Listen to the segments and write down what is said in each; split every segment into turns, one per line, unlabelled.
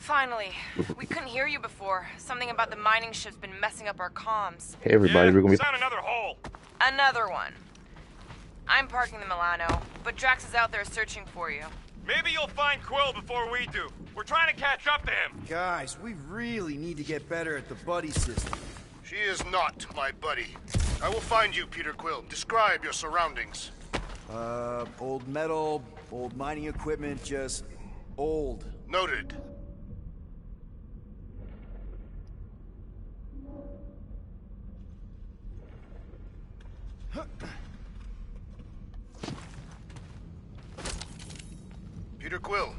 Finally. We couldn't hear you before. Something about the mining ship's been messing up our comms.
Hey everybody, we're gonna be
found another hole.
Another one. I'm parking the Milano, but Drax is out there searching for you.
Maybe you'll find Quill before we do. We're trying to catch up to him.
Guys, we really need to get better at the buddy system.
She is not my buddy. I will find you, Peter Quill. Describe your surroundings.
Old metal, old mining equipment, just old.
Noted. Peter Quill,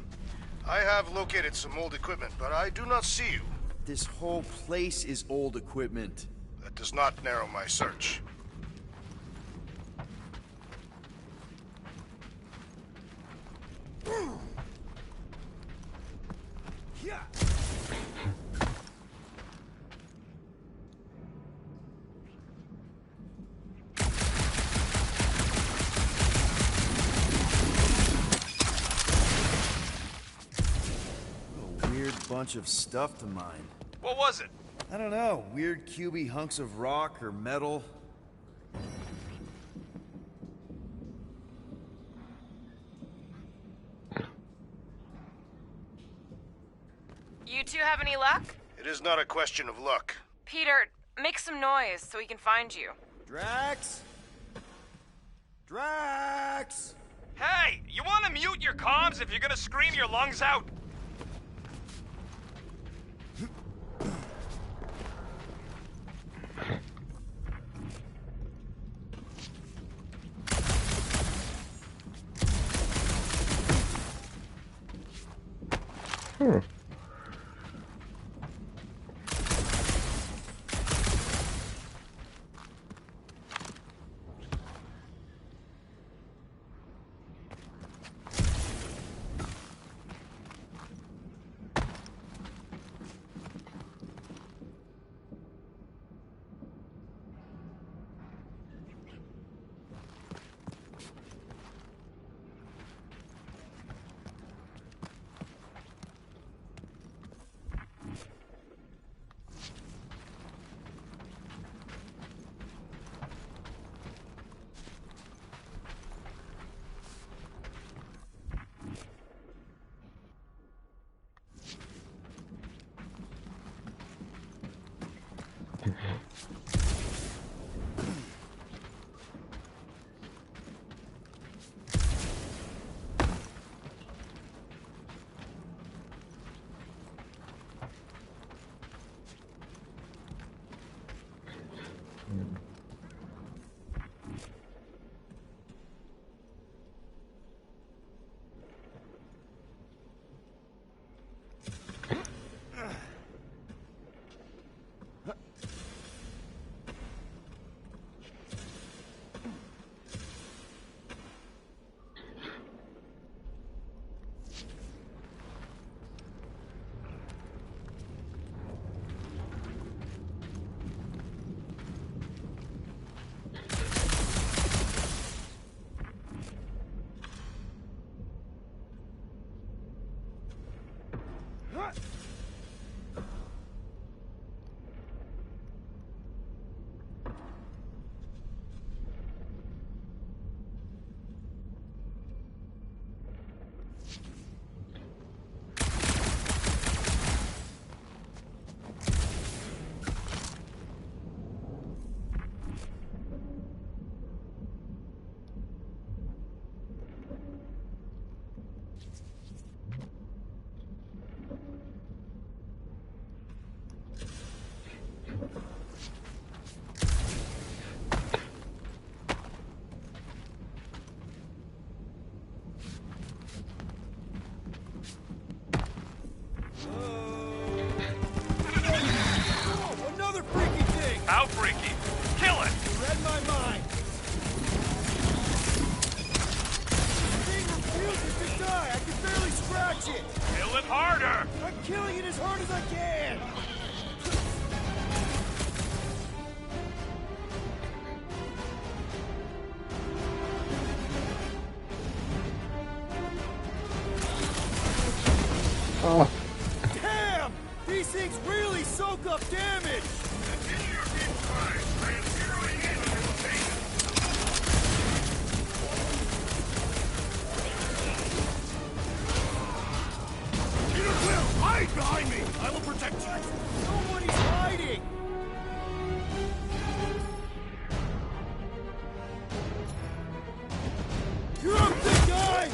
I have located some old equipment, but I do not see you.
This whole place is old equipment.
That does not narrow my search.
Yeah. Bunch of stuff to mine.
What was it?
I don't know. Weird cubey hunks of rock or metal.
You two have any luck?
It is not a question of luck.
Peter, make some noise so we can find you.
Drax? Drax!
Hey, you want to mute your comms if you're gonna scream your lungs out? Outbreaking! Kill it!
You read my mind! The thing refuses to die! I can barely scratch it!
Kill it harder!
I'm killing it as hard as I can!
Oh.
Damn! Keep behind me! I will protect you! Nobody's hiding! You're up, big guy!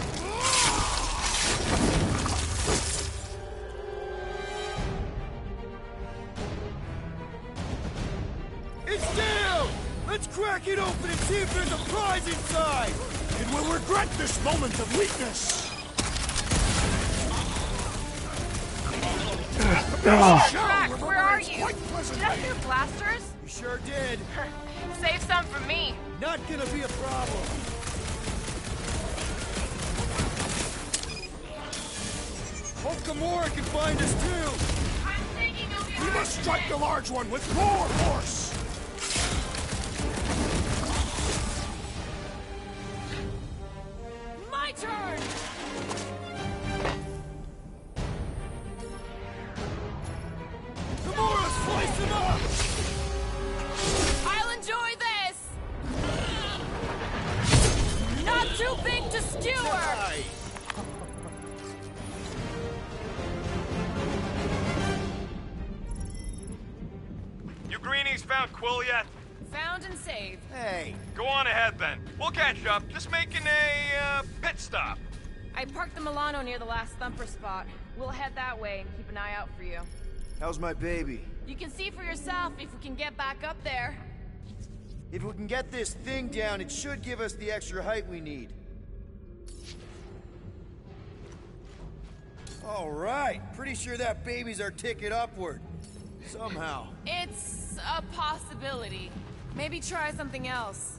It's down! Let's crack it open and see if there's a prize inside! It will regret this moment of weakness!
Drax, where are you? Did I hear blasters?
You sure did.
Save some for me.
Not gonna be a problem. Hope Gamora can find us too.
I'm taking over.
We must strike the large one with more force!
My turn!
Gamora, slice him up!
I'll enjoy this! Not too big to skewer!
Aye.
You greenies found Quill yet?
Found and saved.
Hey,
Go on ahead then. We'll catch up. Just making a pit stop.
I parked the Milano near the last thumper spot. We'll head that way and keep an eye out for you.
how's my baby?
You can see for yourself if we can get back up there.
If we can get this thing down, it should give us the extra height we need. All right, pretty sure that baby's our ticket upward. Somehow.
It's a possibility. Maybe try something else.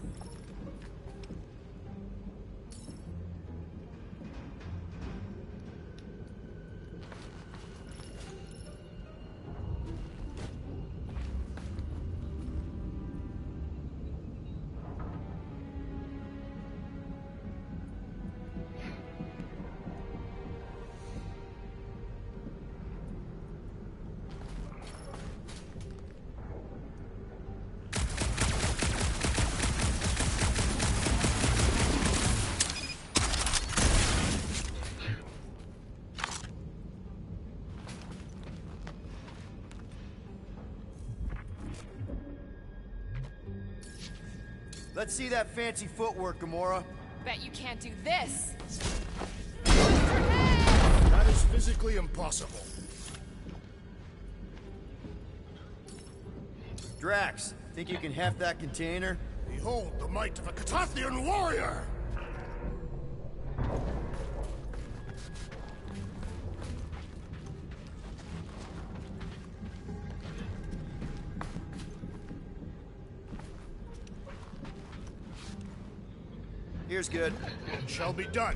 Let's see that fancy footwork, Gamora.
Bet you can't do this.
That is physically impossible.
Drax, think you can heft that container?
Behold the might of a Catathian warrior!
Here's good.
It shall be done.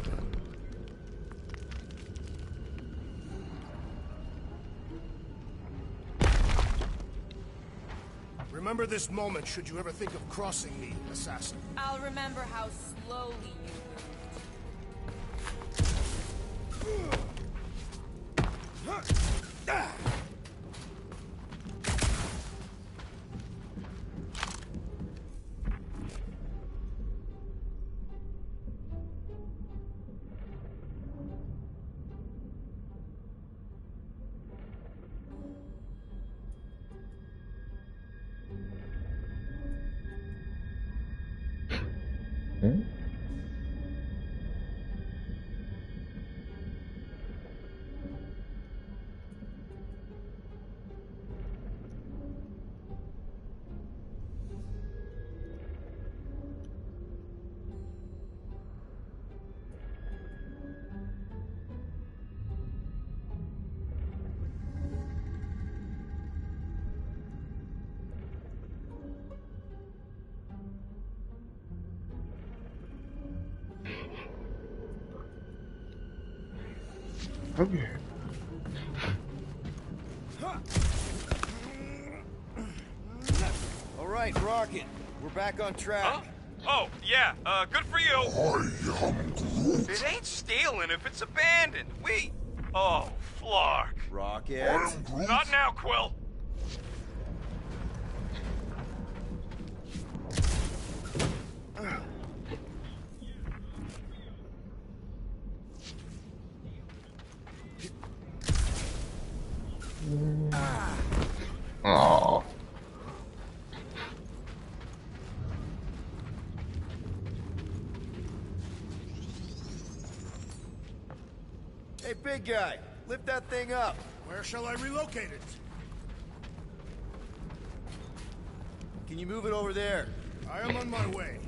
Remember this moment should you ever think of crossing me, assassin.
I'll remember how slowly you
Okay.
All right, Rocket. We're back on track.
Huh? Oh, yeah, good for you.
I am Groot.
It ain't stealing if it's abandoned. Oh, Flark.
Rocket.
Not now, Quill.
Oh.
Hey, big guy, lift that thing up.
Where shall I relocate it?
Can you move it over there?
I am on my way.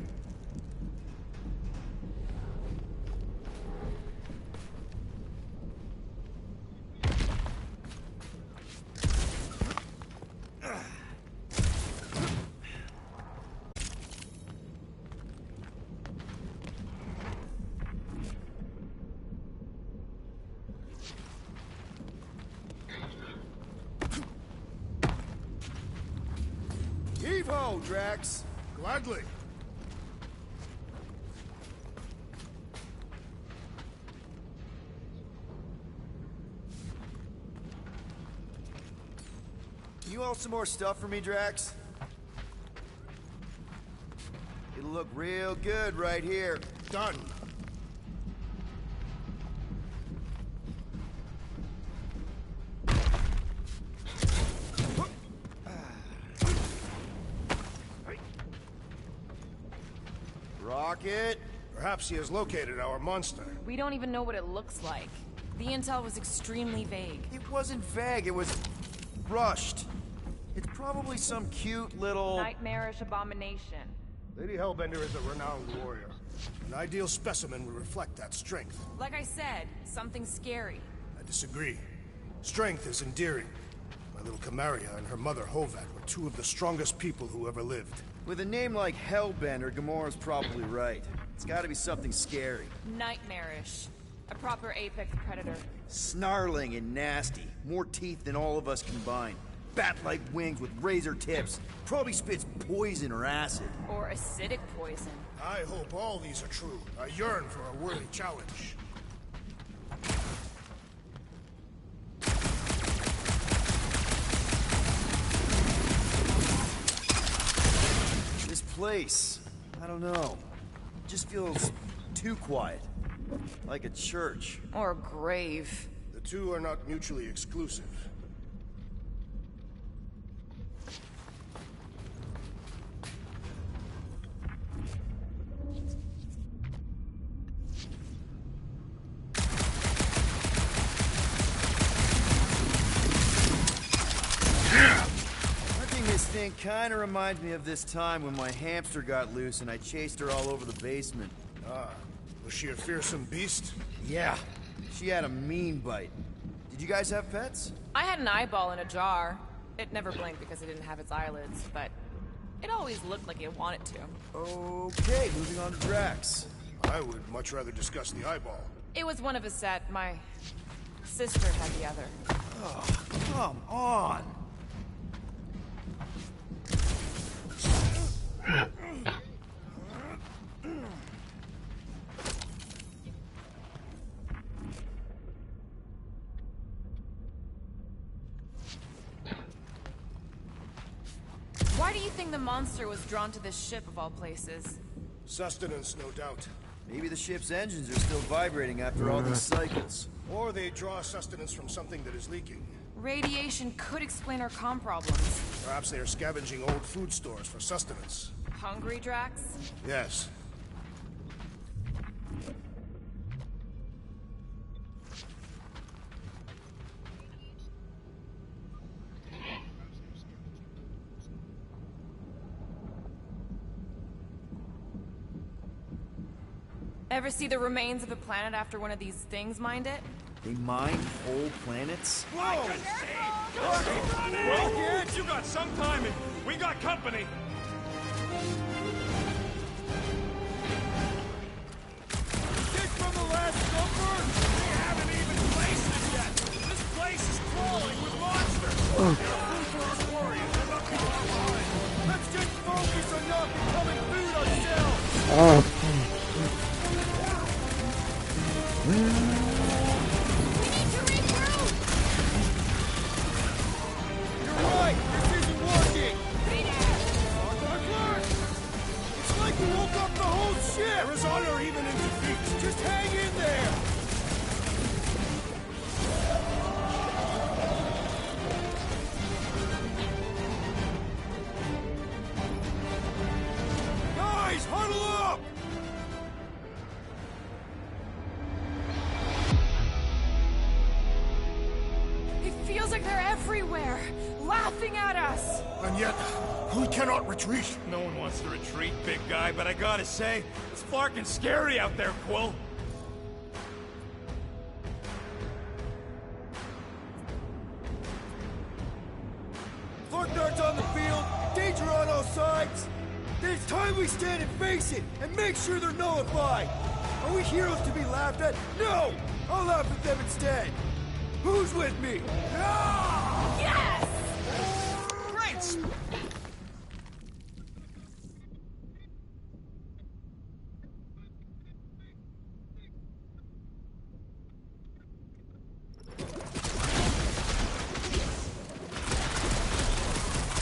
Heave-ho, Drax!
Gladly.
You hold some more stuff for me, Drax? It'll look real good right here.
Done.
Rocket!
Perhaps he has located our monster.
We don't even know what it looks like. The intel was extremely vague.
It wasn't vague, it was rushed. It's probably some cute little...
Nightmarish abomination.
Lady Hellbender is a renowned warrior. An ideal specimen would reflect that strength.
Like I said, something scary.
I disagree. Strength is endearing. My little Camaria and her mother Hovat were two of the strongest people who ever lived.
With a name like Hellbender, Gamora's probably right. It's gotta be something scary.
Nightmarish. A proper apex predator.
Snarling and nasty. More teeth than all of us combined. Bat-like wings with razor tips. Probably spits poison or acid.
Or acidic poison.
I hope all these are true. I yearn for a worthy challenge.
This place, I don't know. It just feels too quiet. Like a church.
Or a grave.
The two are not mutually exclusive.
This thing kinda reminds me of this time when my hamster got loose and I chased her all over the basement.
Ah, was she a fearsome beast?
Yeah, she had a mean bite. Did you guys have pets?
I had an eyeball in a jar. It never blinked because it didn't have its eyelids, but it always looked like it wanted to.
Okay, moving on to Drax.
I would much rather discuss the eyeball.
It was one of a set. My sister had the other.
Oh, come on!
Why do you think the monster was drawn to this ship of all places?
Sustenance, no doubt.
Maybe the ship's engines are still vibrating after all these cycles.
Or they draw sustenance from something that is leaking.
Radiation could explain our comm problems.
Perhaps they are scavenging old food stores for sustenance.
Hungry, Drax?
Yes.
Ever see the remains of a planet after one of these things mined it?
They mine whole planets?
Well, you got some timing. We got company.
This from the last number?
We haven't even placed it yet. This place is crawling with monsters. Food for our warriors and not people behind.
Let's just focus on not becoming food ourselves! You're right! This isn't working! It's like we woke up the whole ship!
There is honor even in defeat.
Just hang in there!
feels like they're everywhere, laughing at us.
And yet, we cannot retreat.
No one wants to retreat, big guy, but I gotta say, it's fucking scary out there, Quill.
Flark darts on the field, danger on all sides. Then it's time we stand and face it, and make sure they're nullified. Are we heroes to be laughed at? No! I'll laugh at them instead. Who's with me?
Yes!
Great!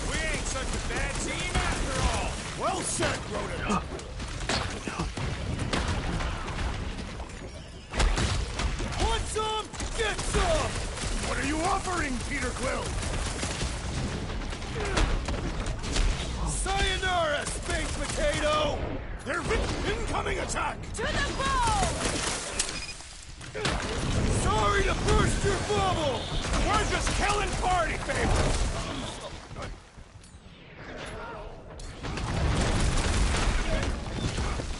We ain't such a bad team after all.
Well said, Rodent.
Want some? Get some!
What are you offering, Peter Quill?
Sayonara, space potato!
Their incoming attack!
To the bone!
Sorry to burst your bubble!
We're just killing party favorites.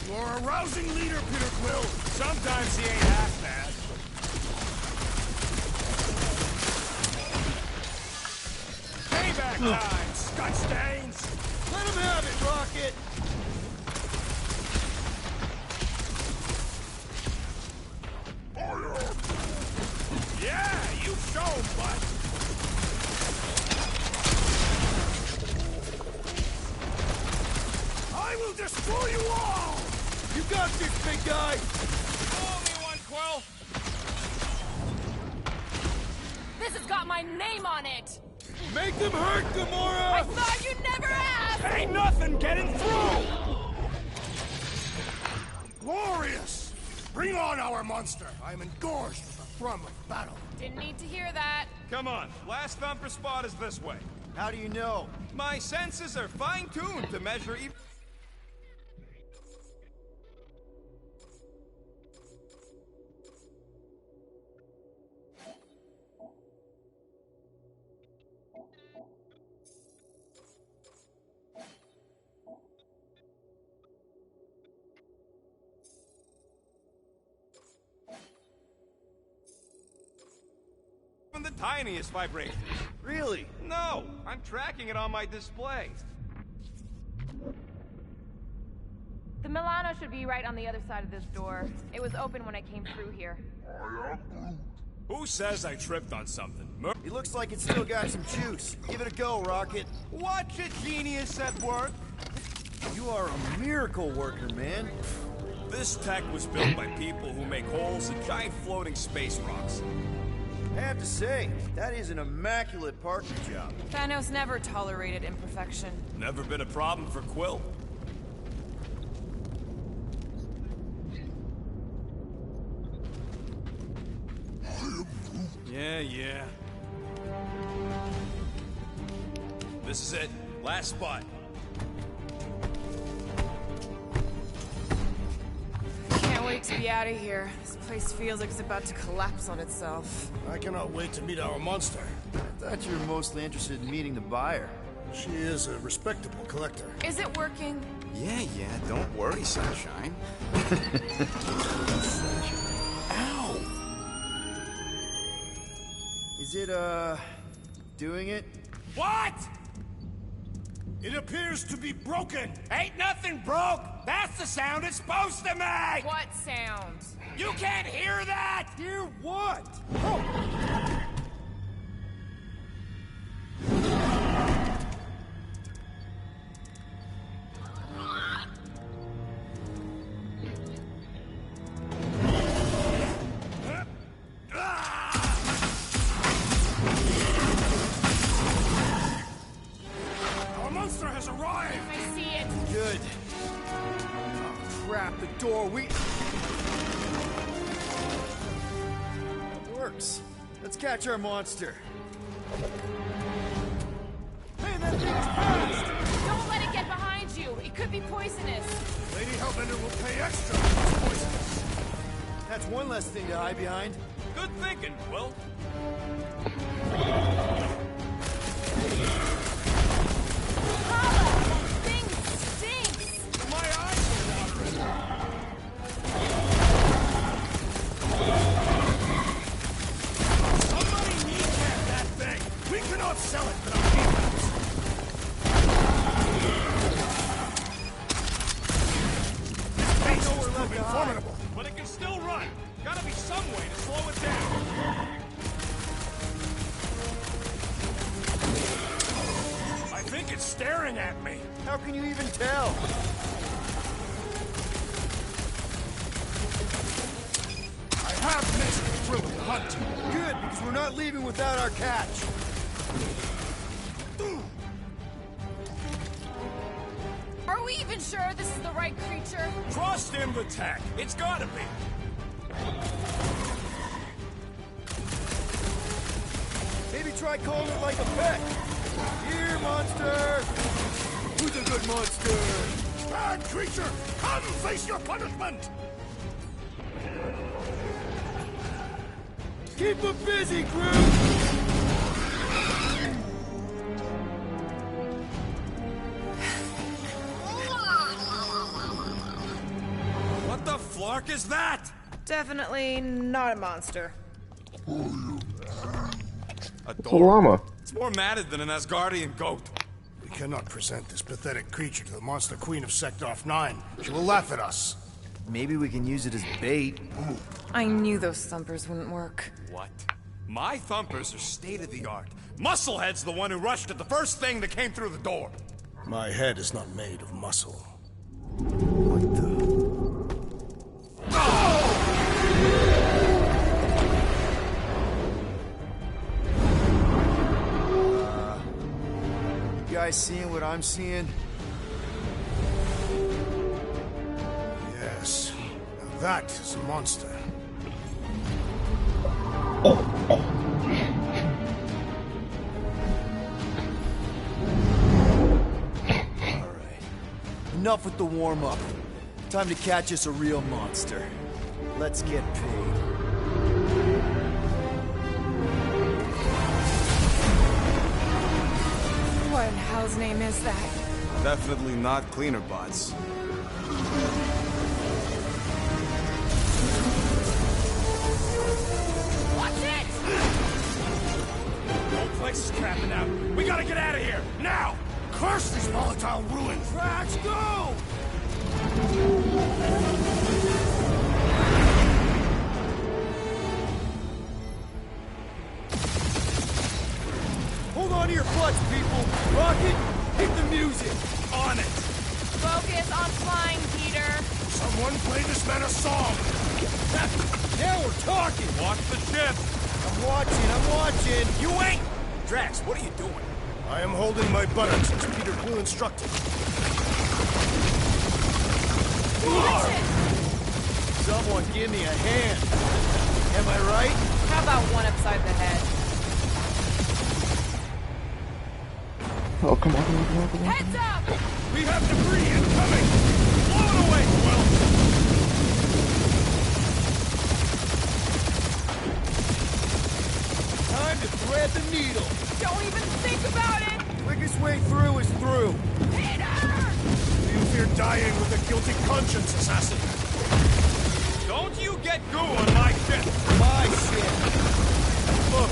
You're a rousing leader, Peter Quill.
Sometimes he ain't half bad. Payback time, scut stains.
Let him have it, Rocket!
Yeah, you show, bud.
I will destroy you all!
You got this, big guy!
Call me one, Quill.
This has got my name on it!
Make them hurt,
I
Gamora!
thought you'd never ask!
Ain't nothing getting through.
Glorious! Bring on our monster! I am engorged with the thrum of battle.
Didn't need to hear that.
Come on, last thumper spot is this way.
How do you know?
My senses are fine-tuned to measure even... the tiniest vibration.
Really?
No, I'm tracking it on my display.
The Milano should be right on the other side of this door. It was open when I came through here.
Who says I tripped on something?
It looks like it's still got some juice. Give it a go, Rocket.
Watch a genius at work.
You are a miracle worker, man.
This tech was built by people who make holes in giant floating space rocks.
I have to say, that is an immaculate partner job.
Thanos never tolerated imperfection.
Never been a problem for Quill. Yeah. This is it. Last spot.
Can't wait to be out of here. This place feels like it's about to collapse on itself.
I cannot wait to meet our monster.
I thought you were mostly interested in meeting the buyer.
She is a respectable collector.
Is it working?
Yeah, don't worry, Sunshine. Ow!
Is it, doing it?
What?
It appears to be broken.
Ain't nothing broke. That's the sound it's supposed to make.
What sound?
You can't hear that.
Hear what?
Our monster has arrived.
I see it.
Good. Oh, crap, the door, Works. Let's catch our monster. Man, that thing's fast!
Don't let it get behind you. It could be poisonous.
Lady Hellbender will pay extra for this poison.
That's one less thing to hide behind.
Good thinking, Will.
Holla! Thing stinks!
My eyes are watering. Somebody kneecap that thing. We cannot sell it without kneecaps. This base is proving formidable, but it can still run. Gotta be some way to slow it down. I think it's staring at me.
How can you even tell?
I have missed the thrill of the hunt.
Good, because we're not leaving without our catch.
Are we even sure this is the right creature?
Trust him to attack. It's gotta be.
Maybe try calling it like a pet. Here, monster! Who's a good monster?
Bad creature, come face your punishment!
Keep him busy, Groot!
What the flark is that?
Definitely not a monster.
A
It's a llama.
It's more matted than an Asgardian goat.
We cannot present this pathetic creature to the Monster Queen of Sector 9. She will laugh at us.
Maybe we can use it as bait.
I knew those thumpers wouldn't work.
What? My thumpers are state-of-the-art. Musclehead's the one who rushed at the first thing that came through the door.
My head is not made of muscle.
What the? You guys seeing what I'm seeing?
Yes. Now that is a monster.
Enough with the warm-up. Time to catch us a real monster. Let's get paid.
What in hell's name is that?
Definitely not cleaner bots.
Watch it!
The whole place is crapping out. We gotta get out of here, now!
Curse these volatile ruins!
Drax, go! Hold on to your butts, people! Rocket, hit the music!
On it!
Focus on flying, Peter.
Someone play this man a song!
Now we're talking!
Watch the ship!
I'm watching!
You ain't! Drax, what are you doing?
I am holding my buttocks as Peter Quill instructed.
Watch it!
Someone give me a hand. Am I right?
How about one upside the head?
Oh, come on, come on, come on, come on.
Heads up! We have debris incoming! Blow it away, Quill!
Time to thread the needle.
Don't even think about it!
Quickest way through is through.
Peter!
Do you fear dying with a guilty conscience, assassin?
Don't you get goo on my ship!
My shit. Look,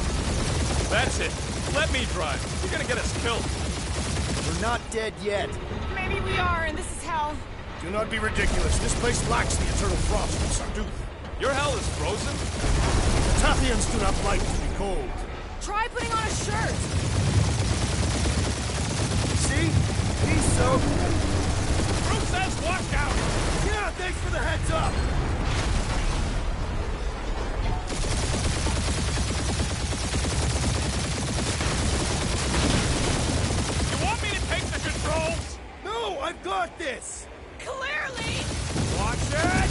That's it. Let me drive. You're gonna get us killed.
we're not dead yet.
Maybe we are, and this is hell.
Do not be ridiculous. This place lacks the eternal frost of Sarduth.
Your hell is frozen?
The Tathians do not like to be cold.
Try putting on a shirt.
See? He's so...
Bruce says watch out!
Yeah, thanks for the heads up.
You want me to take the controls?
No, I've got this.
Clearly!
Watch it!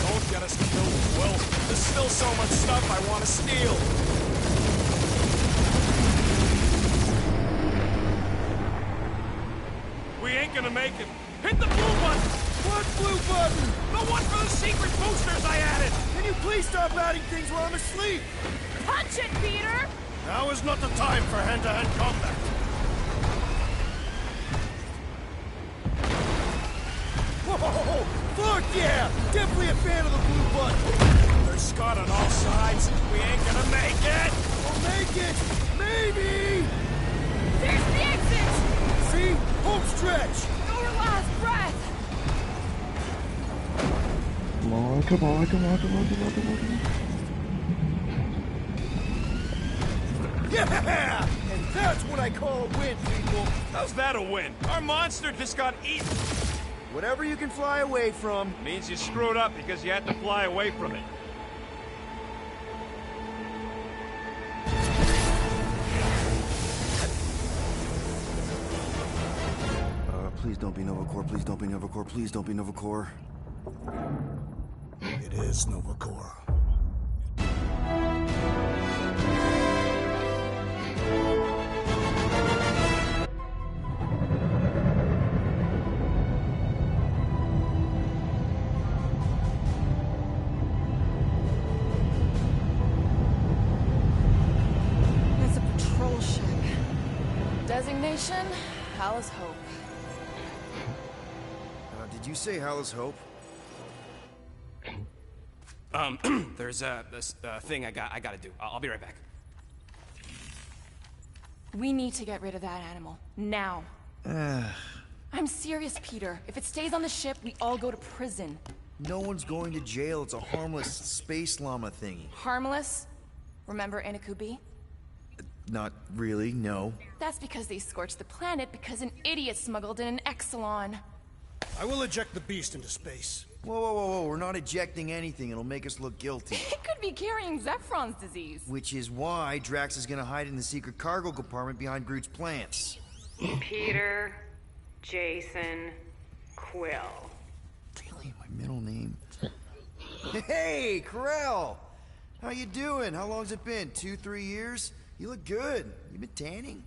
Don't get us killed, Will. There's still so much stuff I want to steal. We ain't gonna make it. Hit the blue button!
What blue button?
The one for the secret boosters I added!
Can you please stop adding things while I'm asleep?
Punch it, Peter!
Now is not the time for hand-to-hand combat.
Whoa! Fuck yeah! Definitely a fan of the blue button.
There's Scott on all sides. We ain't gonna make it.
We'll make it! Maybe!
There's the exit!
See? Home stretch!
Your last breath!
Come on, come on, come on, come on, come on, come on, come on.
Yeah! And that's what I call a win, people!
How's that a win? Our monster just got eaten.
Whatever you can fly away from.
Means you screwed up because you had to fly away from it.
Please don't be Nova Corps, please don't be Nova Corps, please don't be Nova Corps.
It is Nova Corps.
It's a patrol ship. Designation, Hal's Hope.
Did you say Hal's Hope?
There's this thing I gotta do. I'll be right back.
We need to get rid of that animal. Now. I'm serious, Peter. If it stays on the ship, we all go to prison.
No one's going to jail. It's a harmless space llama thingy.
Harmless? Remember Inakubi?
Not really, no.
That's because they scorched the planet because an idiot smuggled in an Exelon.
I will eject the beast into space.
Whoa, whoa, whoa, whoa. We're not ejecting anything. It'll make us look guilty.
It could be carrying Zephron's disease.
Which is why Drax is gonna hide in the secret cargo compartment behind Groot's plants.
Peter, Jason, Quill.
Really? My middle name? Hey, Corell! How you doing? How long's it been? 2-3 years? You look good. You been tanning?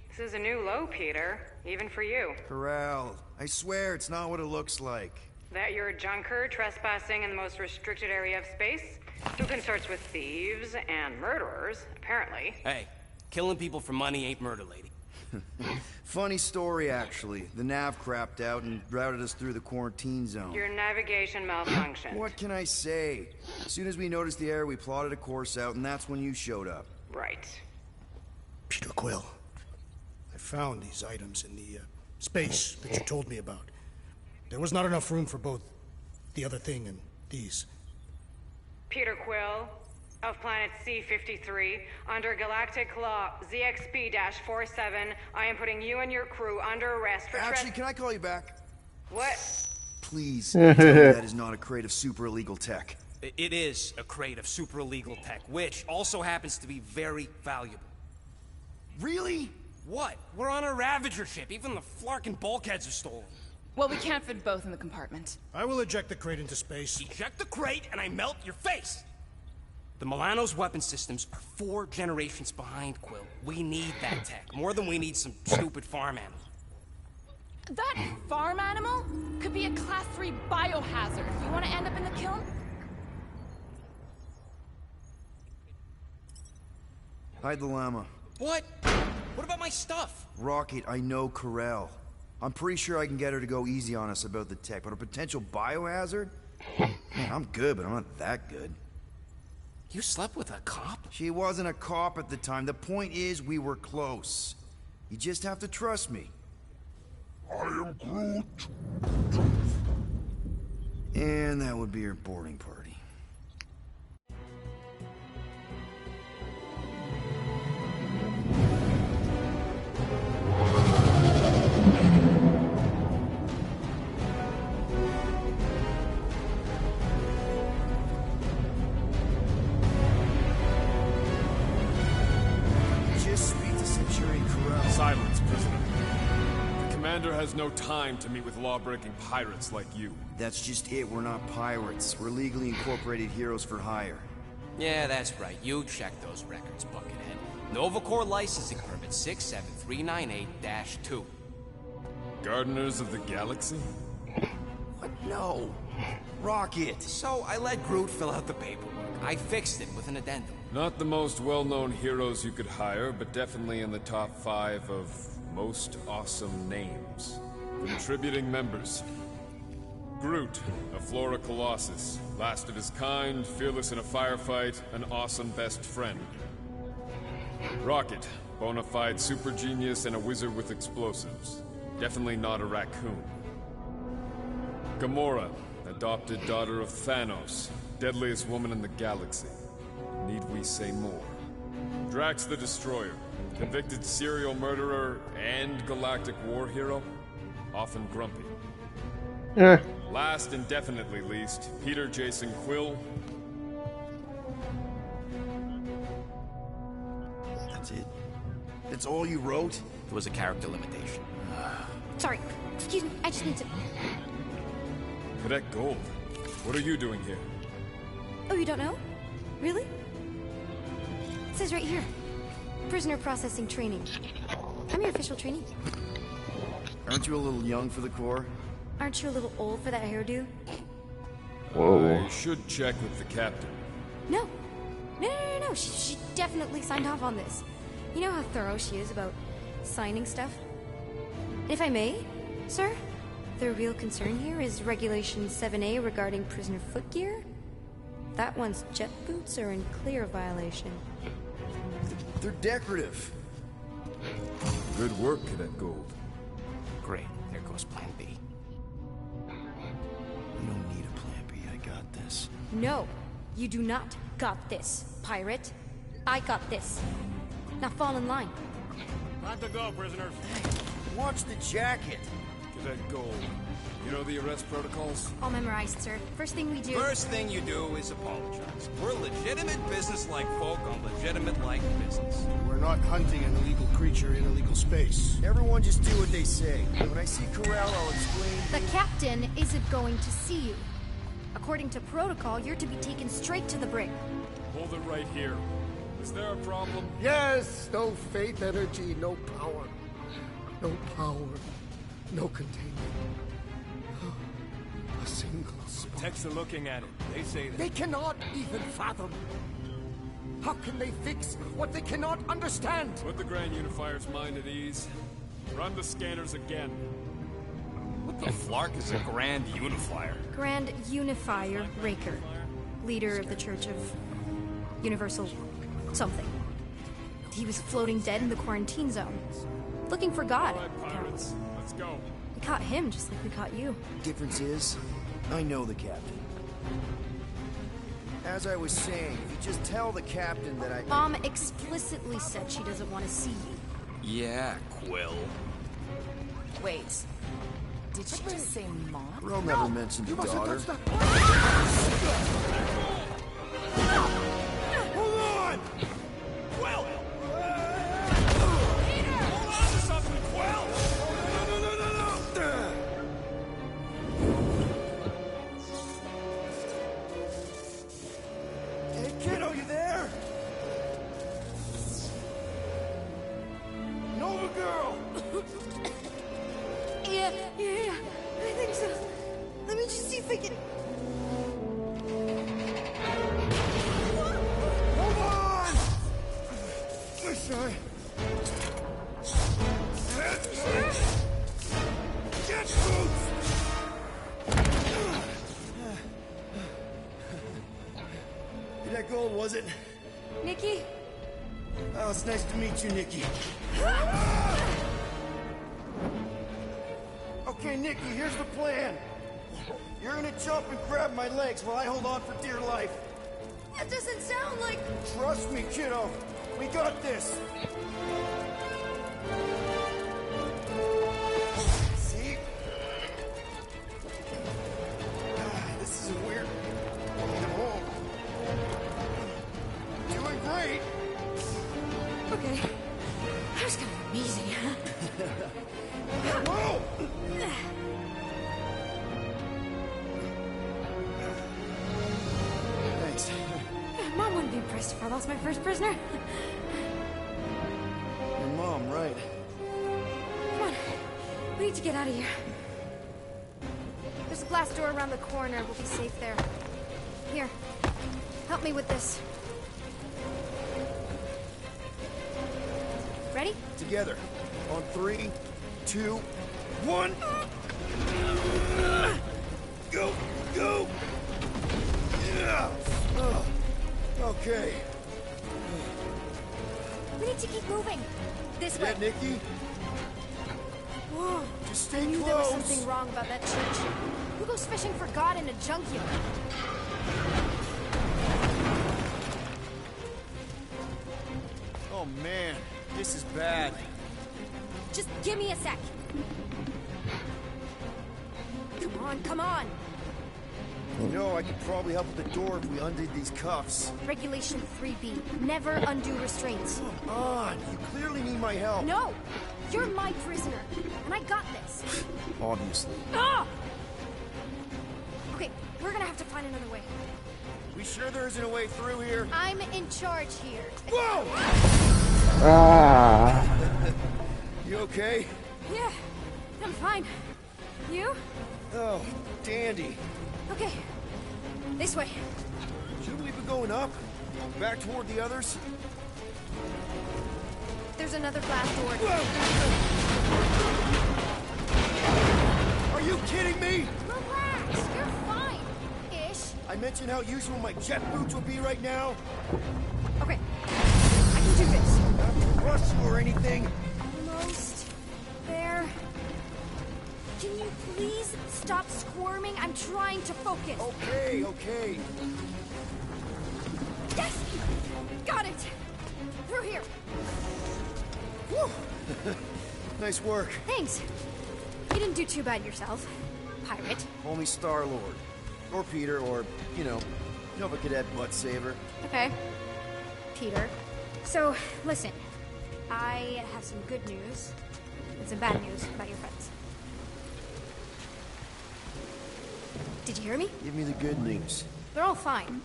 This is a new low, Peter. Even for you.
Corell, I swear it's not what it looks like.
That you're a junker trespassing in the most restricted area of space? Who consorts with thieves and murderers, apparently.
Hey, killing people for money ain't murder, lady.
Funny story, actually. The nav crapped out and routed us through the quarantine zone.
Your navigation malfunctioned.
What can I say? As soon as we noticed the error, we plotted a course out, and that's when you showed up.
Right.
Peter Quill. I found these items in the space that you told me about. There was not enough room for both the other thing and these.
Peter Quill, of planet C-53, under Galactic Law ZXP-47, I am putting you and your crew under arrest for
Actually, can I call you back?
What?
Please, tell me that is not a crate of super illegal tech.
It is a crate of super illegal tech, which also happens to be very valuable.
Really?
What? We're on a Ravager ship. Even the Flarkin bulkheads are stolen.
Well, we can't fit both in the compartment.
I will eject the crate into space.
Eject the crate and I melt your face! The Milano's weapon systems are 4 generations behind, Quill. We need that tech, more than we need some stupid farm animal.
That farm animal could be a Class 3 biohazard. You want to end up in the kiln?
Hide the llama.
What? What about my stuff?
Rocket, I know Corell. I'm pretty sure I can get her to go easy on us about the tech, but a potential biohazard? Man, I'm good, but I'm not that good.
You slept with a cop?
She wasn't a cop at the time. The point is, we were close. You just have to trust me. I am Groot. And that would be your boarding party.
Silence, prisoner. The commander has no time to meet with law-breaking pirates like you.
That's just it. We're not pirates. We're legally incorporated heroes for hire.
Yeah, that's right. You check those records, Buckethead. Nova Corps licensing permit 67398-2.
Gardeners of the Galaxy?
What? No. Rocket!
So I let Groot fill out the paperwork. I fixed it with an addendum.
Not the most well-known heroes you could hire, but definitely in the top 5 of most awesome names. Contributing members. Groot, a Flora Colossus, last of his kind, fearless in a firefight, an awesome best friend. Rocket, bona fide super genius and a wizard with explosives. Definitely not a raccoon. Gamora, adopted daughter of Thanos, deadliest woman in the galaxy. Need we say more? Drax the Destroyer, convicted serial murderer and galactic war hero, often grumpy. Last and definitely least, Peter Jason Quill.
That's it? That's all you wrote?
It was a character limitation.
Sorry, excuse me, I just need to...
Cadet Gold, what are you doing here?
Oh, you don't know? Really? It says right here. Prisoner processing training. I'm your official trainee.
Aren't you a little young for the Corps?
Aren't you a little old for that hairdo?
I should check with the captain.
No. No. She definitely signed off on this. You know how thorough she is about signing stuff? If I may, sir, the real concern here is Regulation 7A regarding prisoner footgear. That one's jet boots are in clear violation.
They're decorative.
Good work, Cadet Gold.
Great, there goes Plan B.
You don't need a plan B, I got this.
No, you do not got this, pirate. I got this. Now fall in line.
Time to go, prisoners.
Watch the jacket.
Cadet Gold, you know the arrest protocols?
All memorized, sir. First thing we do...
First thing you do is apologize. We're legitimate business-like folk on legitimate-like business.
We're not hunting an illegal creature in illegal space.
Everyone just do what they say. When I see Corral, I'll explain...
The captain isn't going to see you. According to protocol, you're to be taken straight to the brig.
Hold it right here. Is there a problem?
Yes, no faith energy, no power. No power, no containment. A single spark.
Techs are looking at it. They say that.
They cannot even fathom. How can they fix what they cannot understand?
Put the Grand Unifier's mind at ease. Run the scanners again.
What the flark is a Grand Unifier?
Grand Unifier Raker, leader of the Church of Universal something. He was floating dead in the quarantine zone, looking for God.
All right, pirates, let's go.
We caught him just like we caught you.
Difference is, I know the captain. As I was saying, if you just tell the captain that I...
Mom explicitly said she doesn't want to see you.
Yeah, Quill.
Wait. Did she just say mom?
Quill never mentioned a daughter.
Hold on! Quill! Peter! Hold on to something, Quill!
Hey, kiddo, you there? Nova girl!
Yeah, I think so. Let me just see if I can...
Hold on! I'm sorry. Get boots! That Gold, was it?
Nikki?
Oh, it's nice to meet you, Nikki. Okay, Nikki, here's the plan. You're gonna jump and grab my legs while I hold on for dear life.
That doesn't sound like...
Trust me, kiddo. We got this. See? This is weird. Get home. Doing great.
Okay. That was kind of amazing, huh?
Whoa! Thanks.
Mom wouldn't be impressed if I lost my first prisoner.
Your mom, right?
Come on. We need to get out of here. There's a blast door around the corner. We'll be safe there. Here, help me with this. Ready?
Together. On 3, 2, 1. Go! Go! Yeah! Oh, okay.
We need to keep moving. This
Yeah,
way.
Nikki?
Whoa.
Just stay
I knew there was
close.
something wrong about that church. Who goes fishing for God in a junkyard?
Oh man, this is bad.
Just give me a sec. Come on, come on.
You know, I could probably help with the door if we undid these cuffs.
Regulation 3B. Never undo restraints.
Come on, you clearly need my help.
No! You're my prisoner, and I got this.
Obviously.
Ah! Okay, we're gonna have to find another way.
We sure there isn't a way through here?
I'm in charge here.
Whoa!
Ah.
You okay?
Yeah, I'm fine. You?
Oh, dandy.
Okay, this way.
Shouldn't we be going up? Back toward the others?
There's another blast door.
Are you kidding me?
Relax, you're fine. Ish.
I mentioned how useful my jet boots would be right now.
Okay, I can do this.
Not to rush you or anything.
Almost there. Can you please stop squirming? I'm trying to focus.
Okay, okay.
Yes! Got it! Through here.
Whew. Nice work.
Thanks. You didn't do too bad yourself, pirate.
Call me Star-Lord. Or Peter, or, you know, Nova Cadet Butt Saver.
Okay. Peter. So, listen. I have some good news and some bad news about your friends. Did you hear me?
Give me the good news.
They're all fine.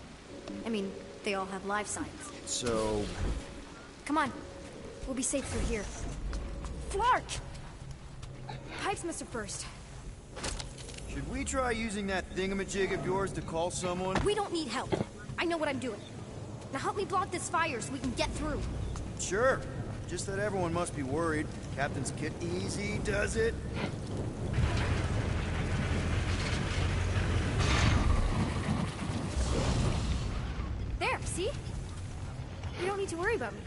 I mean, they all have life signs.
So...
Come on. We'll be safe through here. Flark! Pipes must have burst.
should we try using that thingamajig of yours to call someone?
We don't need help. I know what I'm doing. Now help me block this fire so we can get through.
Sure. Just that everyone must be worried. Captain's kit easy does it.
There, see? You don't need to worry about me.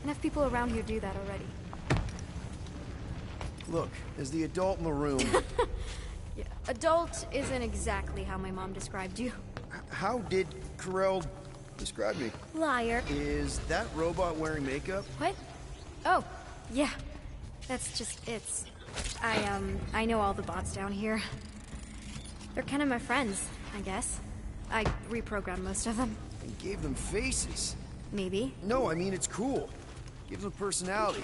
Enough people around here do that already.
Look, as the adult in the room...
Yeah, adult isn't exactly how my mom described you.
How did Karel describe me?
Liar.
Is that robot wearing makeup?
What? Oh, yeah. That's just it's. I know all the bots down here. They're kind of my friends, I guess. I reprogrammed most of them.
And gave them faces.
Maybe.
No, I mean, it's cool. Gives them personality.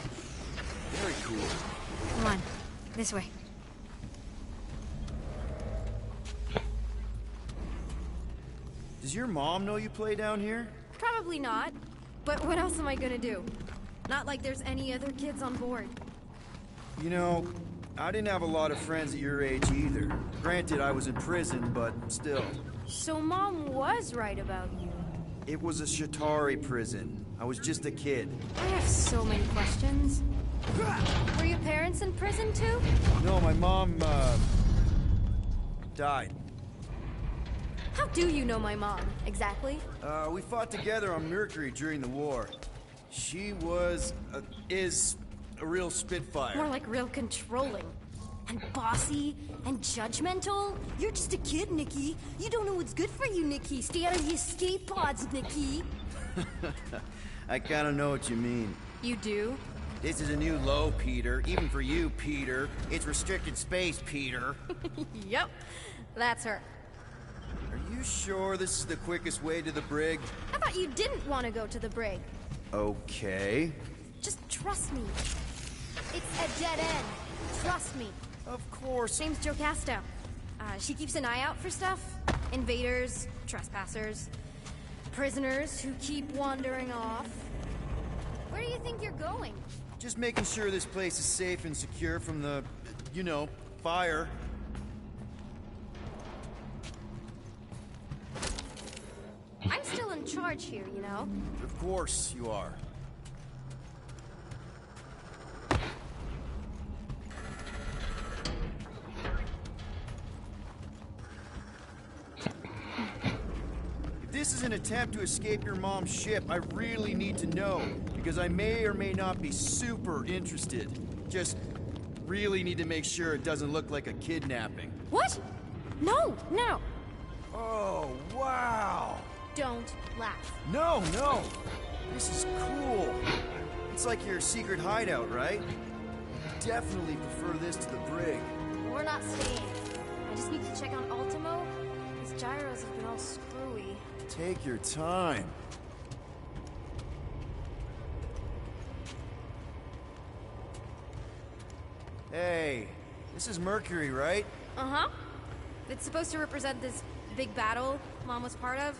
Very cool.
Come on, this way.
Does your mom know you play down here?
Probably not. But what else am I gonna do? Not like there's any other kids on board.
You know, I didn't have a lot of friends at your age either. Granted, I was in prison, but still.
So Mom was right about you.
It was a Shatari prison. I was just a kid.
I have so many questions. Were your parents in prison too?
No, my mom, died.
How do you know my mom, exactly?
We fought together on Mercury during the war. She was, is a real spitfire.
More like real controlling. And bossy and judgmental. You're just a kid, Nikki. You don't know what's good for you, Nikki. Stay out of the escape pods, Nikki.
I kinda know what you mean.
You do?
This is a new low, Peter. Even for you, Peter. It's restricted space, Peter.
Yep, that's her.
Are you sure this is the quickest way to the brig?
I thought you didn't want to go to the brig.
Okay.
Just trust me. It's a dead end. Trust me.
Of course.
Name's Jocasta. She keeps an eye out for stuff. Invaders, trespassers, prisoners who keep wandering off. Where do you think you're going?
Just making sure this place is safe and secure from the, you know, fire.
charge here, you know?
Of course you are. If this is an attempt to escape your mom's ship, I really need to know, because I may or may not be super interested. Just really need to make sure it doesn't look like a kidnapping.
What? No, no.
Oh, wow.
Don't laugh.
No, no. This is cool. It's like your secret hideout, right? Definitely prefer this to the brig.
We're not staying. I just need to check on Ultimo. His gyros have been all screwy.
Take your time. Hey, this is Mercury, right?
Uh-huh. It's supposed to represent this big battle Mom was part of.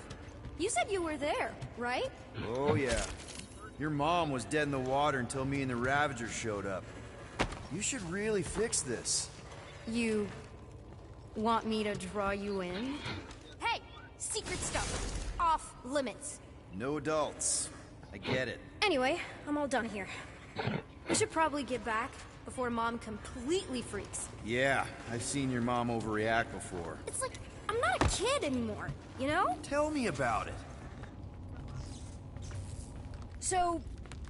You said you were there, right?
Oh, yeah. Your mom was dead in the water until me and the Ravagers showed up. You should really fix this.
You want me to draw you in? Hey! Secret stuff. Off limits.
No adults. I get it.
Anyway, I'm all done here. We should probably get back before Mom completely freaks.
Yeah, I've seen your mom overreact before.
It's like, I'm not a kid anymore, you know?
Tell me about it.
So,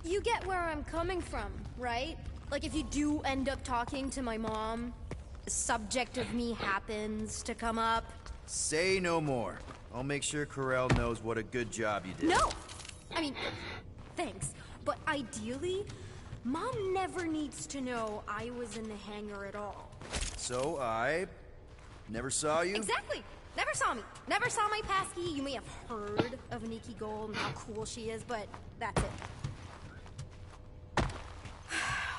you get where I'm coming from, right? Like if you do end up talking to my mom, the subject of me happens to come up.
Say no more. I'll make sure Corell knows what a good job you did.
No! I mean, thanks. But ideally, Mom never needs to know I was in the hangar at all.
So I never saw you?
Exactly! Never saw me. Never saw my passkey. You may have heard of Nikki Gold and how cool she is, but that's it.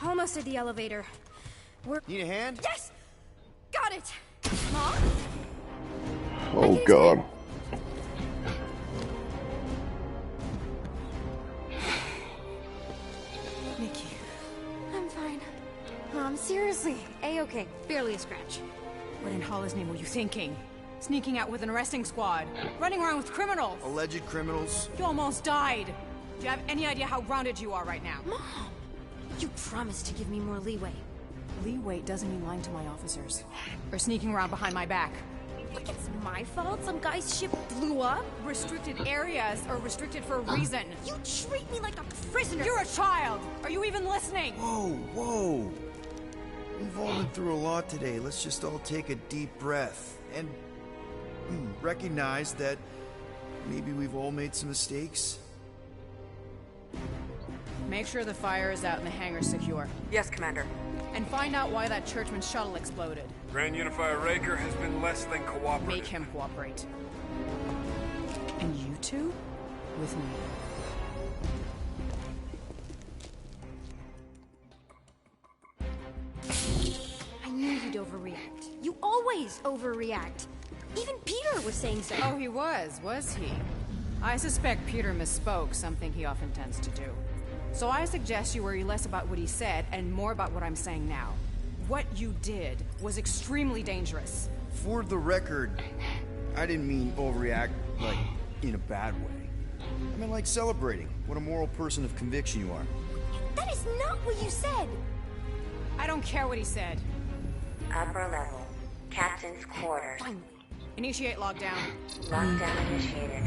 Almost at the elevator. We're...
Need a hand?
Yes! Got it! Mom?
Oh god.
Nikki. I'm fine. Mom, seriously. A-okay. Barely a scratch.
What in Hollis' name were you thinking? Sneaking out with an arresting squad? Running around with criminals?
Alleged criminals?
You almost died. Do you have any idea how grounded you are right now?
Mom! You promised to give me more leeway.
Leeway doesn't mean lying to my officers. Or sneaking around behind my back.
Like it's my fault some guy's ship blew up?
Restricted areas are restricted for a reason.
You treat me like a prisoner!
You're a child! Are you even listening?
Whoa, whoa. We've all been through a lot today. Let's just all take a deep breath and recognize that maybe we've all made some mistakes.
Make sure the fire is out and the hangar's secure.
Yes, Commander.
And find out why that churchman's shuttle exploded.
Grand Unifier Raker has been less than cooperative.
Make him cooperate. And you two? With me.
I knew you'd overreact. You always overreact. Even Peter was saying so.
Oh, he was he? I suspect Peter misspoke, something he often tends to do. So I suggest you worry less about what he said and more about what I'm saying now. What you did was extremely dangerous.
For the record, I didn't mean overreact, like, in a bad way. I meant like celebrating what a moral person of conviction you are.
That is not what you said!
I don't care what he said.
Upper level. Captain's quarters.
Finally.
Initiate lockdown.
Lockdown initiated.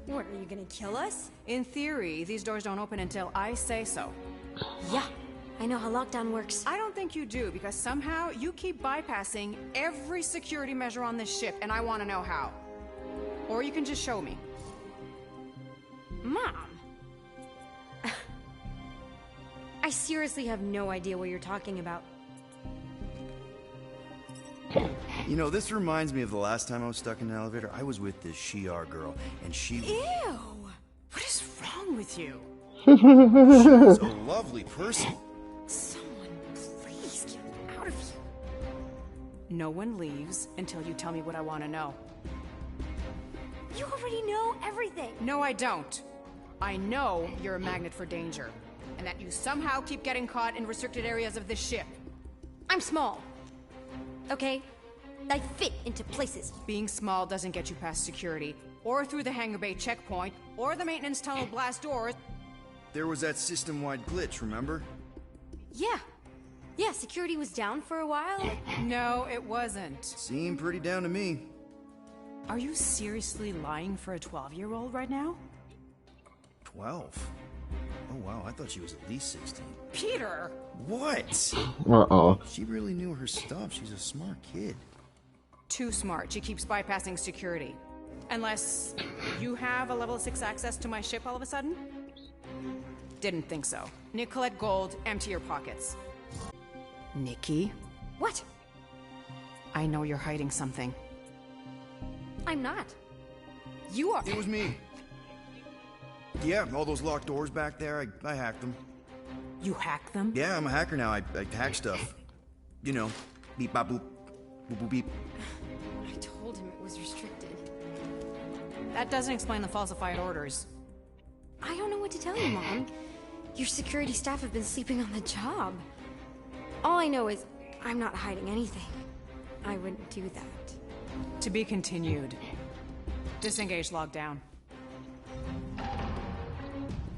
What, are you gonna kill us?
In theory, these doors don't open until I say so.
Yeah, I know how lockdown works.
I don't think you do, because somehow you keep bypassing every security measure on this ship, and I want to know how. Or you can just show me.
Mom! I seriously have no idea what you're talking about.
You know, this reminds me of the last time I was stuck in an elevator. I was with this Shi'ar girl, and she...
Ew! What is wrong with you?
She's a lovely person.
Someone, please get me out of here.
No one leaves until you tell me what I want to know.
You already know everything.
No, I don't. I know you're a magnet for danger, and that you somehow keep getting caught in restricted areas of this ship.
I'm small. Okay? I fit into places.
Being small doesn't get you past security, or through the hangar bay checkpoint, or the maintenance tunnel blast doors.
There was that system-wide glitch, remember?
Yeah. Yeah, security was down for a while.
No, it wasn't.
Seemed pretty down to me.
Are you seriously lying for a 12-year-old right now?
12? Oh wow, I thought she was at least 16.
Peter!
What?
Uh-oh.
She really knew her stuff. She's a smart kid.
Too smart. She keeps bypassing security. Unless you have a level 6 access to my ship all of a sudden? Didn't think so. Nicolette Gold, empty your pockets. Nikki?
What?
I know you're hiding something.
I'm not.
You are.
It was me. Yeah, all those locked doors back there, I hacked them.
You hacked them?
Yeah, I'm a hacker now. I hack stuff. You know, beep, bop, boop, boop, boop, beep.
I told him it was restricted.
That doesn't explain the falsified orders.
I don't know what to tell you, Mom. Your security staff have been sleeping on the job. All I know is I'm not hiding anything. I wouldn't do that.
To be continued. Disengage lockdown.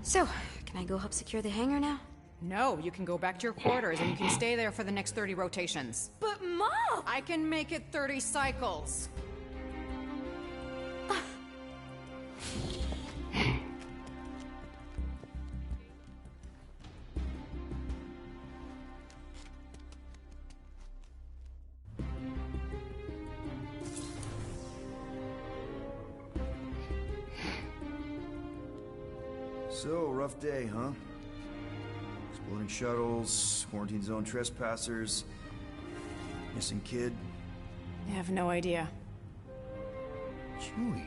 So, can I go help secure the hangar now?
No, you can go back to your quarters and you can stay there for the next 30 rotations.
But Mom!
I can make it 30 cycles.
So, rough day, huh? Exploding shuttles, quarantine zone trespassers, missing kid.
I have no idea.
Chewie.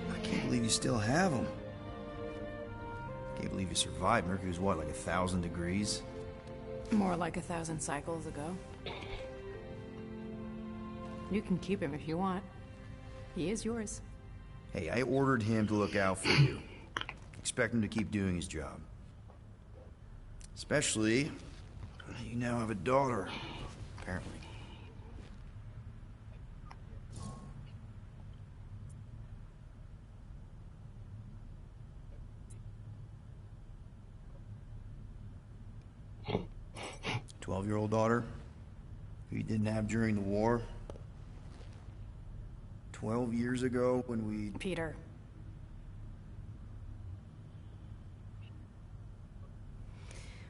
I can't believe you still have him. Can't believe you survived. Mercury was what, like 1,000 degrees?
More like 1,000 cycles ago. You can keep him if you want. He is yours.
Hey, I ordered him to look out for you. Expect him to keep doing his job. Especially, you now have a daughter, apparently. A 12-year-old daughter who you didn't have during the war. 12 years ago when we...
Peter.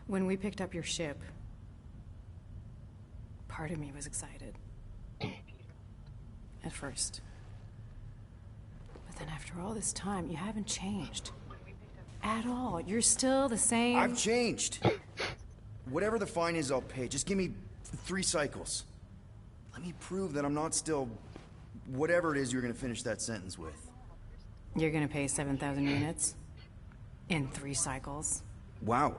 When we picked up your ship, part of me was excited. At first. But then after all this time, you haven't changed. At all. You're still the same...
I've changed. Whatever the fine is, I'll pay. Just give me 3 cycles. Let me prove that I'm not still... whatever it is you're gonna finish that sentence with.
You're gonna pay 7,000 units? In 3 cycles?
Wow,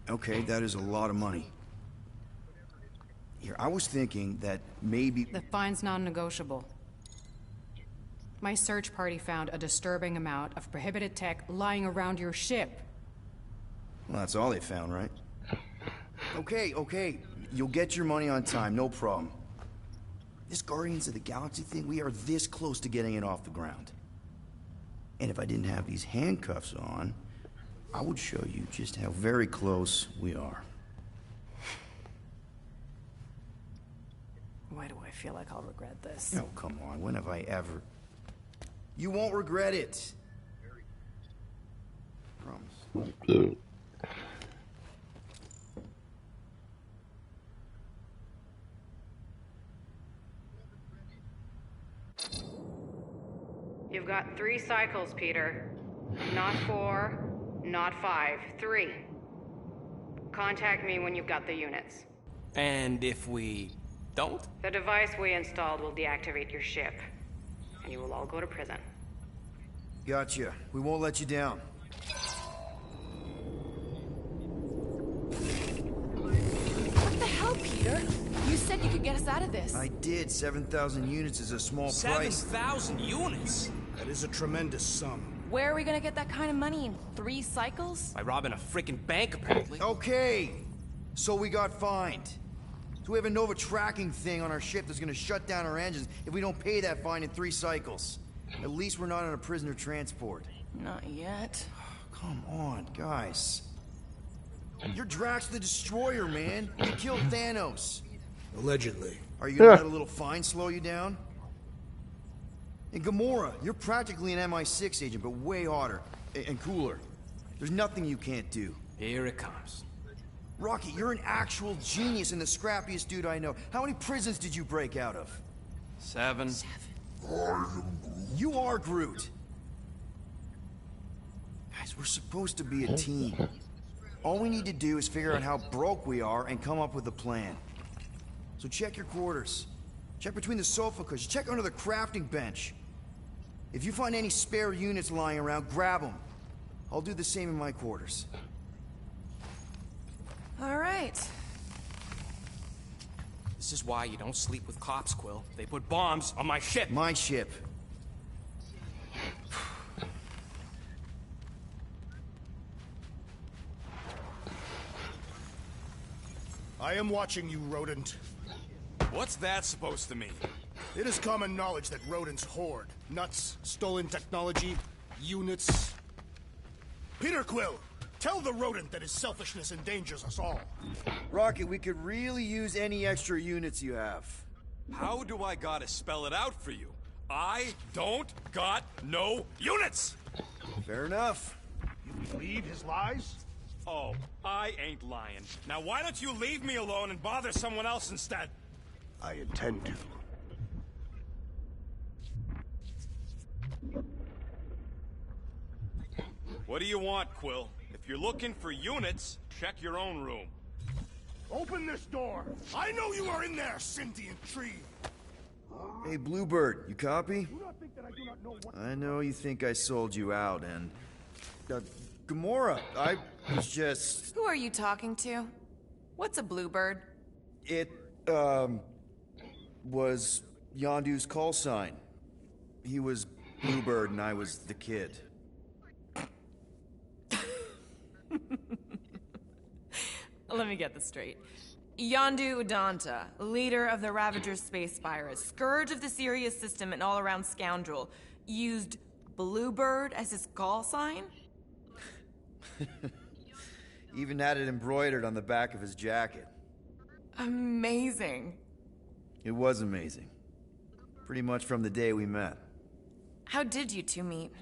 okay, that is a lot of money. Here, I was thinking that maybe...
The fine's non-negotiable. My search party found a disturbing amount of prohibited tech lying around your ship.
Well, that's all they found, right? Okay, you'll get your money on time, no problem. This Guardians of the Galaxy thing, we are this close to getting it off the ground. And if I didn't have these handcuffs on, I would show you just how very close we are.
Why do I feel like I'll regret this?
Oh, come on, when have I ever... You won't regret it. Promise.
You've got 3 cycles, Peter. Not 4, not 5, 3. Contact me when you've got the units.
And if we don't?
The device we installed will deactivate your ship, and you will all go to prison.
Gotcha. We won't let you down.
What the hell, Peter? You said you could get us out of this.
I did. 7,000 units is a small price.
7,000 units?
That is a tremendous sum.
Where are we gonna get that kind of money in 3 cycles?
By robbing a freaking bank, apparently.
Okay. So we got fined. So we have a Nova tracking thing on our ship that's gonna shut down our engines if we don't pay that fine in 3 cycles. At least we're not on a prisoner transport.
Not yet.
Come on, guys. You're Drax the Destroyer, man. You killed Thanos.
Allegedly.
Are you gonna let a little fine slow you down? And Gamora, you're practically an MI6 agent, but way hotter and cooler. There's nothing you can't do.
Here it comes.
Rocky, you're an actual genius and the scrappiest dude I know. How many prisons did you break out of?
7.
You are Groot. Guys, we're supposed to be a team. All we need to do is figure out how broke we are and come up with a plan. So check your quarters. Check between the sofa cushions. Check under the crafting bench. If you find any spare units lying around, grab them. I'll do the same in my quarters.
All right.
This is why you don't sleep with cops, Quill. They put bombs on my ship.
My ship.
I am watching you, rodent.
What's that supposed to mean?
It is common knowledge that rodents hoard nuts, stolen technology, units. Peter Quill, tell the rodent that his selfishness endangers us all.
Rocket, we could really use any extra units you have.
How do I gotta spell it out for you? I don't got no units!
Fair enough.
You believe his lies?
Oh, I ain't lying. Now why don't you leave me alone and bother someone else instead?
I intend to.
What do you want, Quill? If you're looking for units, check your own room.
Open this door! I know you are in there, sentient tree!
Hey, Bluebird, you copy? I know you think I sold you out, and... Gamora, I was just...
Who are you talking to? What's a bluebird?
It, was Yondu's call sign. He was Bluebird and I was the kid.
Let me get this straight. Yondu Udonta, leader of the Ravager Space Virus, scourge of the Sirius system and all-around scoundrel, used Bluebird as his call sign?
Even had it embroidered on the back of his jacket.
Amazing.
It was amazing. Pretty much from the day we met.
How did you two meet?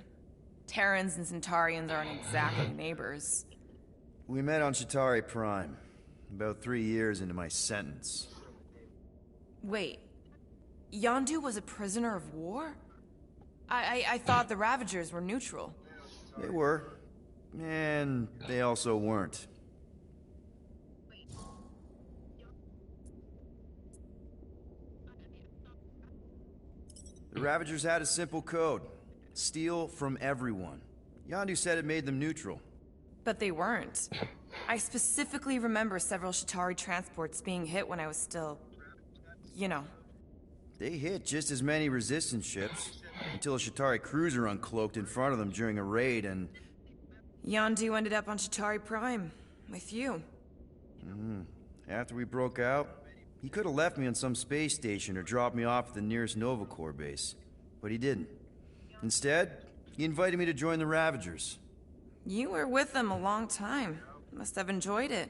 Terrans and Centaurians aren't exactly neighbors.
We met on Chitauri Prime, about 3 years into my sentence.
Wait, Yondu was a prisoner of war? I thought the Ravagers were neutral.
They were. And they also weren't. The Ravagers had a simple code. Steal from everyone. Yondu said it made them neutral.
But they weren't. I specifically remember several Chitauri transports being hit when I was still... you know.
They hit just as many resistance ships, until a Chitauri cruiser uncloaked in front of them during a raid and...
Yondu ended up on Chitauri Prime, with you.
After we broke out, he could have left me on some space station or dropped me off at the nearest Nova Corps base. But he didn't. Instead, he invited me to join the Ravagers.
You were with them a long time. Must have enjoyed it.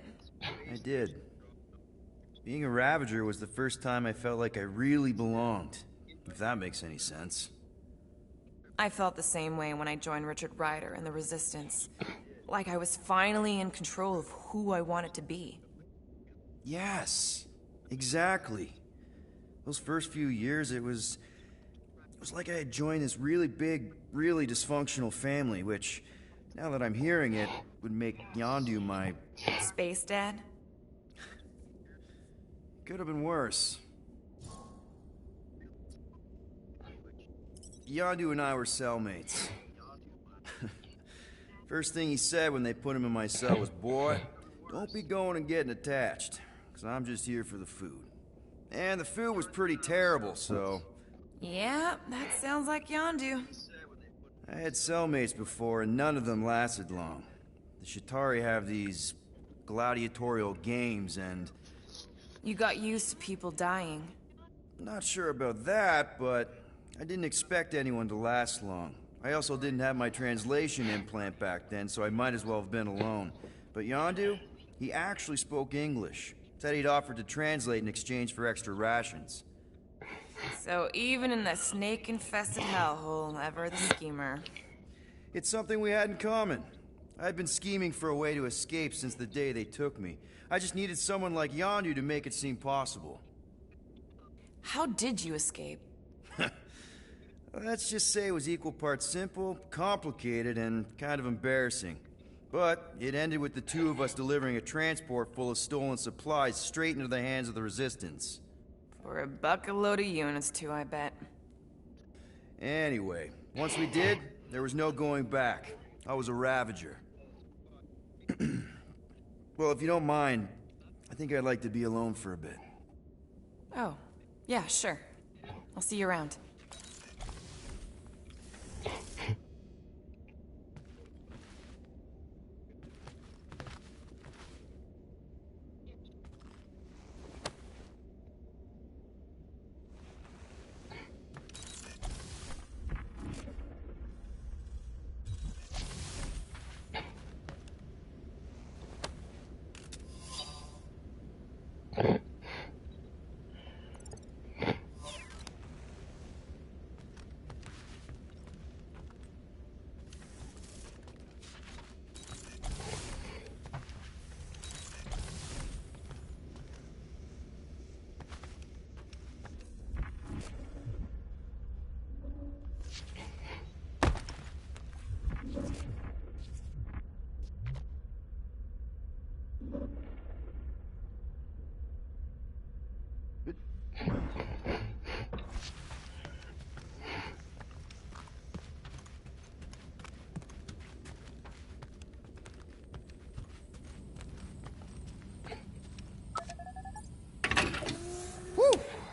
I did. Being a Ravager was the first time I felt like I really belonged, if that makes any sense.
I felt the same way when I joined Richard Rider and the Resistance. Like I was finally in control of who I wanted to be.
Yes, exactly. Those first few years, it was like I had joined this really big, really dysfunctional family, which, now that I'm hearing it, would make Yondu my...
Space Dad?
Could have been worse. Yondu and I were cellmates. First thing he said when they put him in my cell was, "Boy, don't be going and getting attached, because I'm just here for the food." And the food was pretty terrible, so...
Yeah, that sounds like Yondu.
I had cellmates before, and none of them lasted long. The Chitauri have these gladiatorial games and...
You got used to people dying.
Not sure about that, but I didn't expect anyone to last long. I also didn't have my translation implant back then, so I might as well have been alone. But Yondu, he actually spoke English. Said he'd offered to translate in exchange for extra rations.
So even in the snake-infested hellhole, ever the schemer.
It's something we had in common. I'd been scheming for a way to escape since the day they took me. I just needed someone like Yondu to make it seem possible.
How did you escape?
Let's just say it was equal parts simple, complicated, and kind of embarrassing. But it ended with the two of us delivering a transport full of stolen supplies straight into the hands of the Resistance.
For a bucket load of units, too, I bet.
Anyway, once we did, there was no going back. I was a Ravager. Well, if you don't mind, I think I'd like to be alone for a bit.
Oh, yeah, sure. I'll see you around.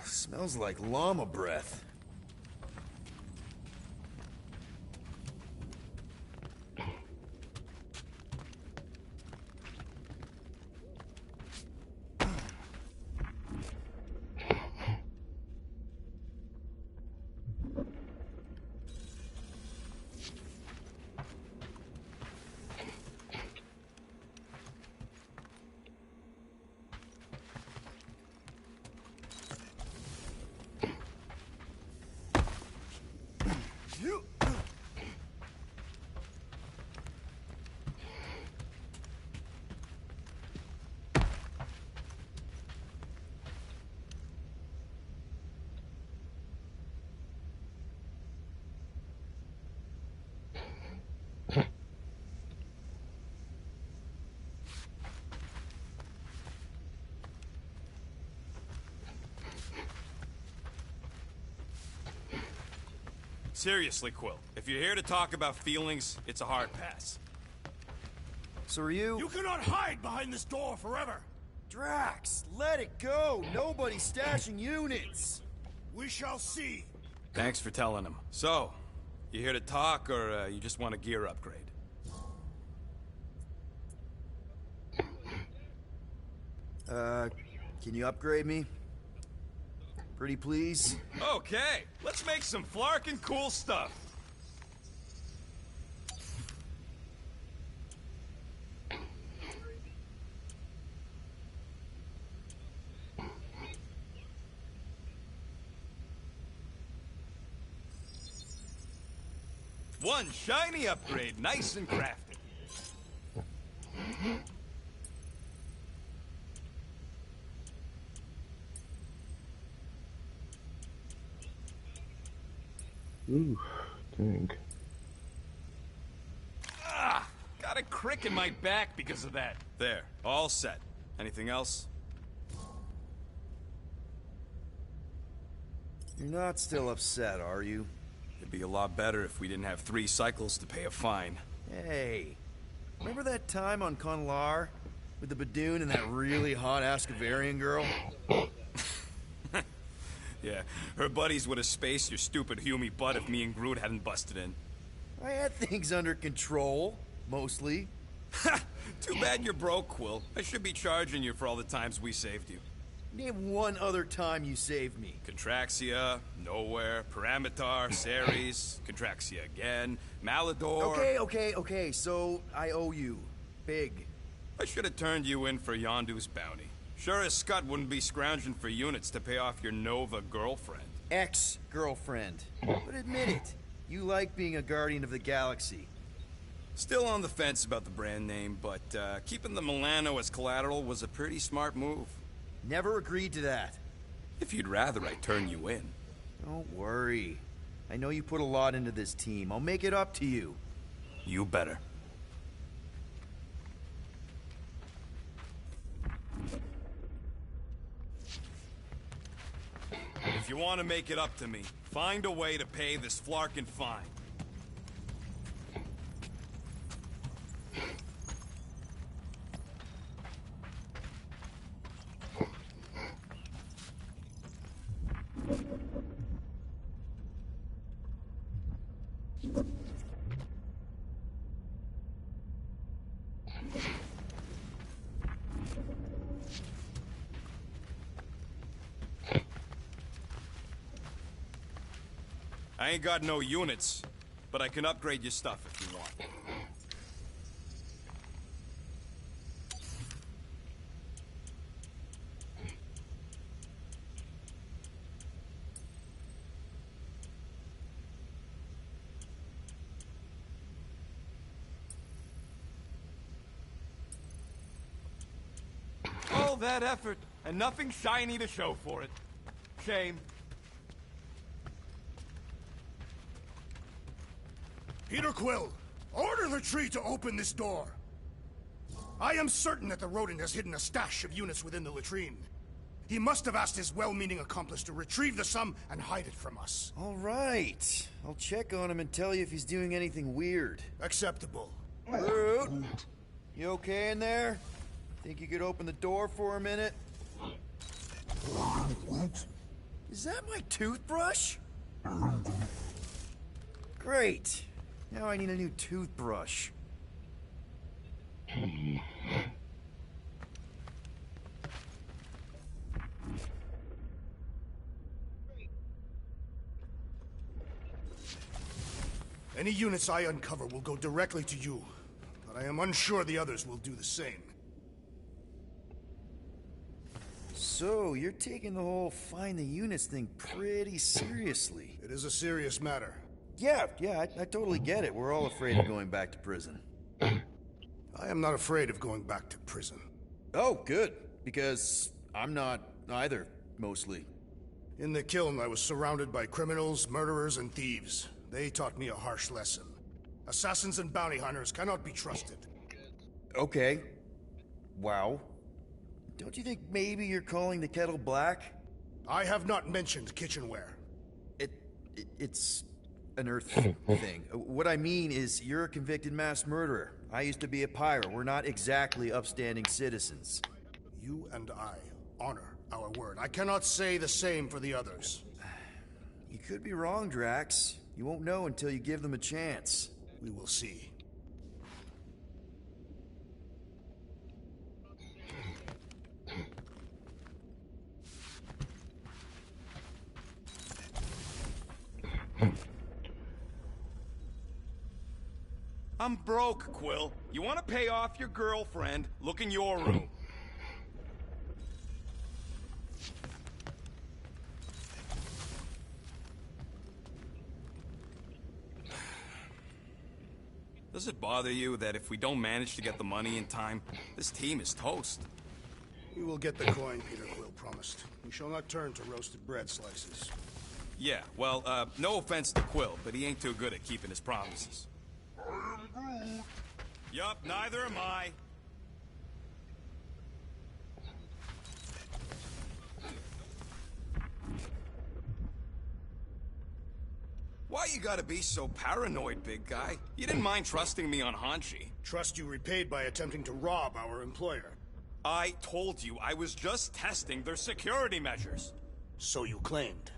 Smells like llama breath.
Seriously, Quill, if you're here to talk about feelings, it's a hard pass.
So are you?
You cannot hide behind this door forever!
Drax, let it go! Nobody's stashing units!
We shall see.
Thanks for telling him.
So, you here to talk, or you just want a gear upgrade?
Can you upgrade me? Pretty please?
Okay, let's make some flarkin' cool stuff. One shiny upgrade, nice and crafted.
Ooh, dang.
Ah, got a crick in my back because of that. There, all set. Anything else?
You're not still upset, are you?
It'd be a lot better if we didn't have 3 cycles to pay a fine.
Hey, remember that time on Conlar? With the Badoon and that really hot Ascavarian girl?
Yeah, her buddies would have spaced your stupid Hume butt if me and Groot hadn't busted in.
I had things under control, mostly.
Too bad you're broke, Quill. I should be charging you for all the times we saved you.
Name one other time you saved me.
Contraxia, Nowhere, Paramitar, Ceres, Contraxia again, Malador...
Okay, so I owe you. Big.
I should have turned you in for Yondu's bounty. Sure as Scott wouldn't be scrounging for units to pay off your Nova girlfriend.
Ex-girlfriend. But admit it, you like being a Guardian of the Galaxy.
Still on the fence about the brand name, but keeping the Milano as collateral was a pretty smart move.
Never agreed to that.
If you'd rather, I'd turn you in.
Don't worry. I know you put a lot into this team. I'll make it up to you.
You better. If you want to make it up to me, find a way to pay this Flarkin fine. I ain't got no units, but I can upgrade your stuff if you want. All that effort, and nothing shiny to show for it. Shame.
Peter Quill, order the tree to open this door. I am certain that the rodent has hidden a stash of units within the latrine. He must have asked his well-meaning accomplice to retrieve the sum and hide it from us.
All right. I'll check on him and tell you if he's doing anything weird.
Acceptable.
Groot, you okay in there? Think you could open the door for a minute? Is that my toothbrush? Great. Now I need a new toothbrush.
Any units I uncover will go directly to you, but I am unsure the others will do the same.
So, you're taking the whole find the units thing pretty seriously.
It is a serious matter.
Yeah, I totally get it. We're all afraid of going back to prison.
I am not afraid of going back to prison.
Oh, good. Because I'm not either, mostly.
In the kiln, I was surrounded by criminals, murderers, and thieves. They taught me a harsh lesson. Assassins and bounty hunters cannot be trusted.
Okay. Wow. Don't you think maybe you're calling the kettle black?
I have not mentioned kitchenware.
It's an Earth thing. What I mean is, you're a convicted mass murderer. I used to be a pirate. We're not exactly upstanding citizens.
You and I honor our word. I cannot say the same for the others.
You could be wrong, Drax. You won't know until you give them a chance.
We will see.
I'm broke, Quill. You want to pay off your girlfriend? Look in your room. Does it bother you that if we don't manage to get the money in time, this team is toast?
We will get the coin Peter Quill promised. We shall not turn to roasted bread slices.
Yeah, well, no offense to Quill, but he ain't too good at keeping his promises. Yup, neither am I. Why you gotta be so paranoid, big guy? You didn't mind trusting me on Hanshi.
Trust you repaid by attempting to rob our employer.
I told you I was just testing their security measures.
So you claimed.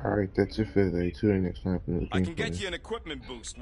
Alright, that's it for today. Tune in next time for another
I
game
can get
plan.
you an equipment boost.